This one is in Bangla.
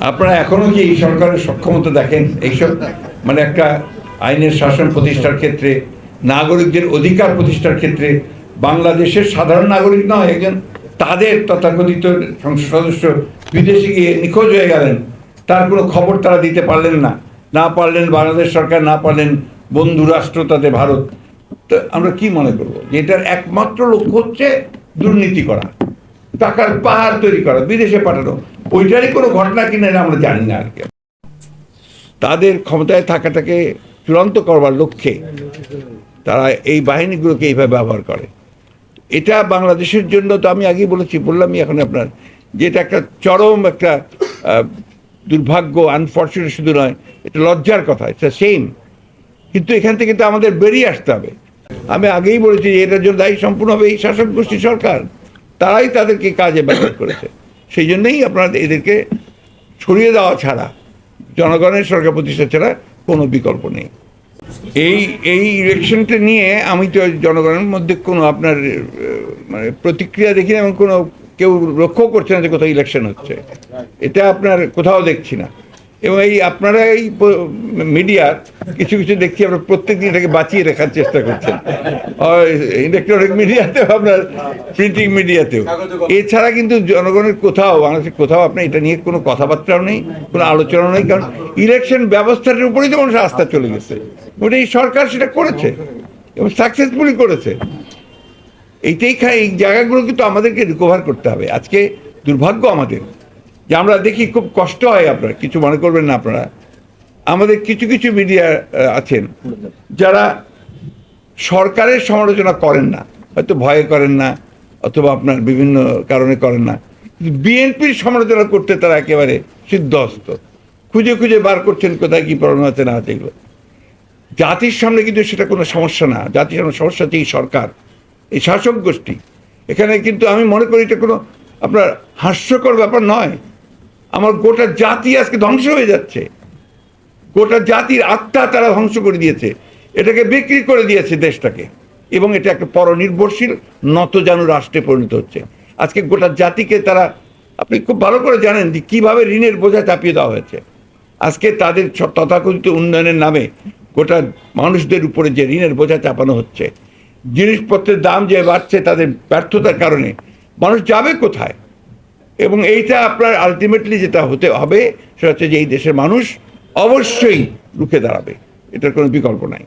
আপনারা এখনো কি এই সরকারের সক্ষমতা দেখেন এইসব মানে একটা আইনের শাসন প্রতিষ্ঠার ক্ষেত্রে, নাগরিকদের অধিকার প্রতিষ্ঠার ক্ষেত্রে? বাংলাদেশের সাধারণ নাগরিক নয়, একজন তাদের তথাকথিত সংসদ সদস্য বিদেশে গিয়ে নিখোঁজ হয়ে গেলেন, তার কোনো খবর তারা দিতে পারলেন না, না পারলেন বাংলাদেশ সরকার, না পারলেন বন্ধু রাষ্ট্র তাদের ভারত। তো আমরা কি মনে করবো যে এটার একমাত্র লক্ষ্য হচ্ছে দুর্নীতি করা, টাকার পাহাড় তৈরি করা, বিদেশে পাঠানো? ওইটারই কোনো ঘটনা কিনা আমরা জানি না আর কি। তাদের ক্ষমতায় থাকাটাকে চূড়ান্ত করবার লক্ষ্যে তারা এই বাহিনীগুলোকে এইভাবে ব্যবহার করে। এটা বাংলাদেশের জন্য তো আমি আগেই বললামই এখন আপনার, যে এটা একটা চরম একটা দুর্ভাগ্য, আনফর্চুনেট শুধু নয়, এটা লজ্জার কথা, এটা সেম। কিন্তু এখান থেকে তো আমাদের বেরিয়ে আসতে হবে। আমি আগেই বলেছি যে এটার জন্য দায়ী সম্পূর্ণভাবে এই শাসক গোষ্ঠী সরকার, তারাই তাদেরকে কাজে ব্যবহার করেছে। সেই জন্যই আপনারা এদেরকে সরিয়ে দেওয়া ছাড়া, জনগণের সরকার প্রতিষ্ঠা ছাড়া কোনো বিকল্প নেই। এই ইলেকশনটা নিয়ে আমি তো জনগণের মধ্যে কোনো আপনার মানে প্রতিক্রিয়া দেখি না, এবং কোনো কেউ লক্ষ্য করছে না যে কোথাও ইলেকশন হচ্ছে, এটা আপনার কোথাও দেখছি না। এবং এই আপনারা এই মিডিয়ার কিছু কিছু দেখছি, আপনার প্রত্যেকদিন এটাকে বাঁচিয়ে রাখার চেষ্টা করছেন, ইলেকট্রনিক মিডিয়াতেও, আপনার প্রিন্টিং মিডিয়াতেও। এছাড়া কিন্তু জনগণের কোথাও, বাংলাদেশের কোথাও আপনার এটা নিয়ে কোনো কথাবার্তাও নেই, কোনো আলোচনা নেই। কারণ ইলেকশন ব্যবস্থাটার উপরেই তো মানুষের আস্থা চলে গেছে। ওটা এই সরকার সেটা করেছে এবং সাকসেসফুলি করেছে। এই জায়গাগুলো কিন্তু আমাদেরকে রিকভার করতে হবে। আজকে দুর্ভাগ্য আমাদের যে আমরা দেখি, খুব কষ্ট হয়, আপনারা কিছু মনে করবেন না আপনারা, আমাদের কিছু কিছু মিডিয়া আছেন যারা সরকারের সমালোচনা করেন না, হয়তো ভয়ে করেন না, অথবা আপনার বিভিন্ন কারণে করেন না, কিন্তু বিএনপির সমালোচনা করতে তারা একেবারে সিদ্ধহস্ত, খুঁজে খুঁজে বার করছেন কোথায় কী প্রবলেম আছে না আছে। এগুলো জাতির সামনে কিন্তু সেটা কোনো সমস্যা না। জাতির সামনে সমস্যা হচ্ছে এই সরকার, এই শাসক গোষ্ঠী। এখানে কিন্তু আমি মনে করি এটা কোনো আপনার হাস্যকর ব্যাপার নয়। আমার গোটা জাতি আজকে ধ্বংস হয়ে যাচ্ছে, গোটা জাতির আত্মা তারা ধ্বংস করে দিয়েছে, এটাকে বিক্রি করে দিয়েছে দেশটাকে, এবং এটা একটা পরনির্ভরশীল নতজানু রাষ্ট্রে পরিণত হচ্ছে। আজকে গোটা জাতিকে তারা, আপনি খুব ভালো করে জানেন যে কীভাবে ঋণের বোঝা চাপিয়ে দেওয়া হয়েছে। আজকে তাদের তথাকথিত উন্নয়নের নামে গোটা মানুষদের উপরে যে ঋণের বোঝা চাপানো হচ্ছে, জিনিসপত্রের দাম যে বাড়ছে তাদের ব্যর্থতার কারণে, মানুষ যাবে কোথায়? এবং এইটা আপনার আলটিমেটলি যেটা হতে হবে সেটা হচ্ছে যে এই দেশের মানুষ অবশ্যই রুখে দাঁড়াবে, এটার কোনো বিকল্প নাই।